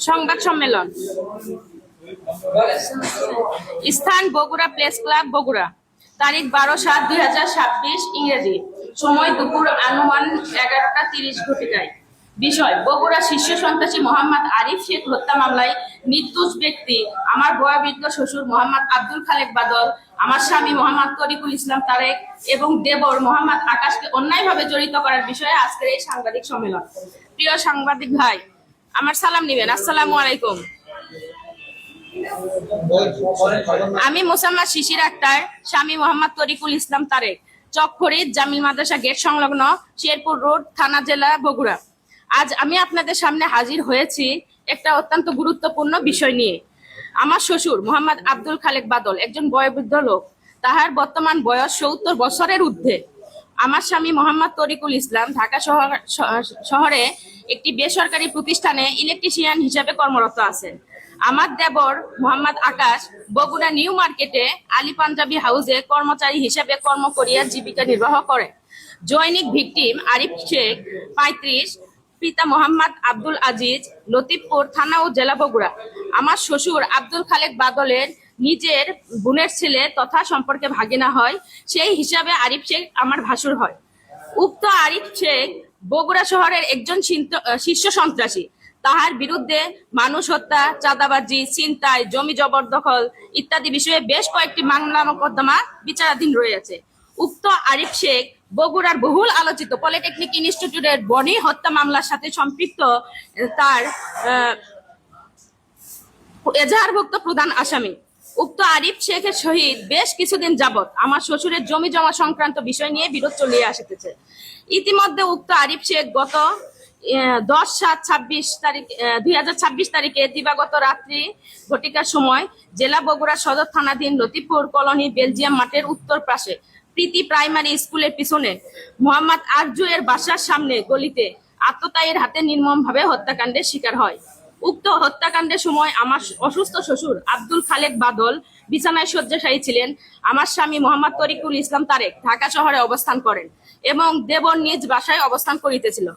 সংবাদ সম্মেলন। স্থান বগুড়া প্রেস ক্লাব, বগুড়া। তারিখ 12/7/2026 ইংরেজি। সময় দুপুর আনুমান 11:30 বিষয়: বগুড়া শীর্ষ সন্ত্রাসী মোহাম্মদ আরিফ শেখ হত্যা মামলায় নির্দোষ ব্যক্তি আমার বয়োবৃদ্ধ শ্বশুর মোহাম্মদ আব্দুল খালেক বাদল, আমার স্বামী মোহাম্মদ তরিকুল ইসলাম তারেক এবং দেবর মোহাম্মদ আকাশকে অন্যায়ভাবে জড়িত করার বিষয়ে আজকের এই সাংবাদিক সম্মেলন। প্রিয় সাংবাদিক ভাই, আমার সালাম নিবেন। আসসালামু আলাইকুম। আমি মোসাম্মদ শিশির আক্তার, স্বামী মোহাম্মদ তরিকুল ইসলাম তারেক, চক ফরিদ জামিল মাদ্রাসা গেট সংলগ্ন, শেরপুর রোড, থানা, জেলা, বগুড়া। আজ আমি আপনাদের সামনে হাজির হয়েছি একটা অত্যন্ত গুরুত্বপূর্ণ বিষয় নিয়ে। আমার শ্বশুর মোহাম্মদ আব্দুল খালেক বাদল একজন বয়োবৃদ্ধ লোক। তাহার বর্তমান বয়স 70 বছরের ঊর্ধ্বে। আমার স্বামী মোহাম্মদ তরিকুল ইসলাম ঢাকা শহরে একটি বেসরকারি প্রতিষ্ঠানে ইলেকট্রিশিয়ান হিসেবে কর্মরত আছেন। আমার দেবর মোহাম্মদ আকাশ বগুড়া নিউ মার্কেটে আলী পাঞ্জাবি হাউসে কর্মচারী হিসেবে কর্ম করিয়া জীবিকা নির্বাহ করে। জৈনিক ভিকটিম আরিফ শেখ 35, পিতা মোহাম্মদ আব্দুল আজিজ, লতিফপুর থানা ও জেলা, বগুড়া। আমার শ্বশুর আব্দুল খালেক বাদলের নিজের বোনের ছেলে তথা সম্পর্কে ভাগিনা হয়, সেই হিসাবে আরিফ শেখ আমার ভাসুর হয়। উক্ত আরিফ শেখ বগুড়া শহরের একজন শীর্ষ সন্ত্রাসী। তাহার বিরুদ্ধে মানুষ হত্যা, চাঁদাবাজি, ছিনতাই, জমি জবরদখল ইত্যাদি বিষয়ে বেশ কয়েকটি মামলা মোকদ্দমা বিচারাধীন রয়েছে। উক্ত আরিফ শেখ বগুড়ার বহুল আলোচিত পলিটেকনিক ইনস্টিটিউটের বনি হত্যা মামলার সাথে সম্পৃক্ত, তার এজাহারভুক্ত প্রধান আসামি। উক্ত আরিফ শেখের সহিত বেশ কিছুদিন যাবৎ আমার শ্বশুরের জমি জমা সংক্রান্ত বিষয় নিয়ে বিরোধ চলিয়ে আসিতেছে। ইতিমধ্যে উক্ত আরিফ শেখ গত 10/7/2026 তারিখে দিবাগত রাত্রি ঘটিকার সময় জেলা বগুড়া সদর থানাধীন লতিফপুর কলোনি বেলজিয়াম মাঠের উত্তর পাশে প্রীতি প্রাইমারি স্কুলের পিছনে মোহাম্মদ আরজু এর বাসার সামনে গলিতে আততায়ীর হাতে নির্মমভাবে হত্যাকাণ্ডের শিকার হয়। উক্ত হত্যাকাণ্ডের সময় আমার অসুস্থ শ্বশুর আব্দুল খালেক বাদল বিছানায় শয্যাশায়ী ছিলেন। আমার স্বামী মোহাম্মদ তরিকুল ইসলাম তারেক ঢাকা শহরে অবস্থান করেন এবং দেবর নিজ বাসায় অবস্থান করিতেছিল।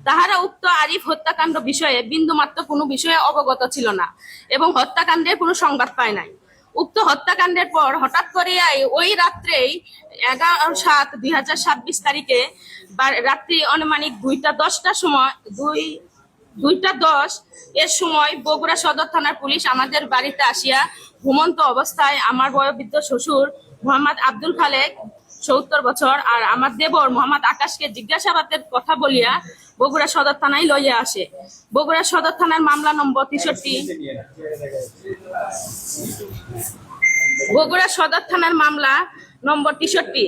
তাহারা উক্ত আরিফ হত্যাকাণ্ড বিষয়ে বিন্দুমাত্র কোনো বিষয়ে অবগত ছিল না এবং হত্যাকাণ্ডের কোনো সংবাদ পায় নাই। উক্ত হত্যাকাণ্ডের পর হঠাৎ করে ওই রাত্রেই 11/7/2026 তারিখে রাত্রি অনুমানিক 2:10 এর সময় বগুড়া সদর থানার পুলিশ আমাদের বাড়িতে আসিয়া ঘুমন্ত অবস্থায় আমার বয়োবৃদ্ধ শ্বশুর মোহাম্মদ আব্দুল খালেক 70 বছর আর আমার দেবর মোহাম্মদ আকাশকে জিজ্ঞাসাবাদের কথা বলিয়া বগুড়া সদর থানায় লইয়া আসে। বগুড়া সদর থানার মামলা নম্বর 63, বগুড়া সদর থানার মামলা নম্বর 63,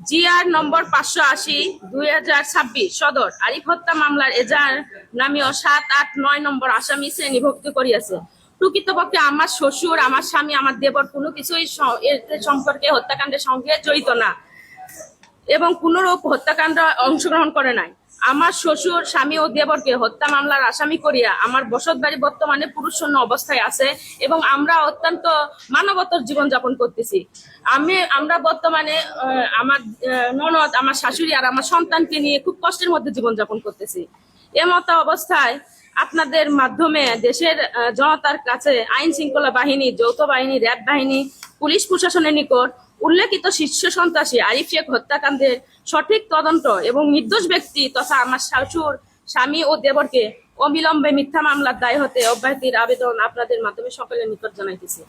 জিআর নম্বর 580/2026 সদর আরিফ হত্যা মামলার এজাহার নামীয় 7, 8, 9 নম্বর আসামি শ্রেণীভুক্ত করিয়াছে। প্রকৃতপক্ষে আমার শ্বশুর, আমার স্বামী, আমার দেবর কোনো কিছুই সম্পর্কে হত্যাকাণ্ডের সঙ্গে জড়িত না এবং কোনরূপ হত্যাকাণ্ড অংশগ্রহণ করে নাই। আমার শ্বশুর, স্বামী ও দেবরকে হত্যা মামলার আসামি করিয়া আমার বসত বাড়ি বর্তমানে পুরুষশূন্য অবস্থায় আছে এবং আমরা অত্যন্ত মানবতর জীবনযাপন করতেছি। আমরা বর্তমানে আমার ননদ, আমার শাশুড়ি আর আমার সন্তানকে নিয়ে খুব কষ্টের মধ্যে জীবনযাপন করতেছি। এমতো অবস্থায় আপনাদের মাধ্যমে দেশের জনতার কাছে আইন শৃঙ্খলা বাহিনী, যৌথ বাহিনী, র্যাব বাহিনী, পুলিশ প্রশাসনের নিকট উল্লেখিত শীর্ষ সন্ত্রাসী আরিফ শেখ হত্যাকাণ্ডের সঠিক তদন্ত এবং নির্দোষ ব্যক্তি তথা আমার শ্বশুর, স্বামী ও দেবরকে অবিলম্বে মিথ্যা মামলার দায় হতে অব্যাহতির আবেদন আপনাদের মাধ্যমে সকলের নিকট জানাইতেছি।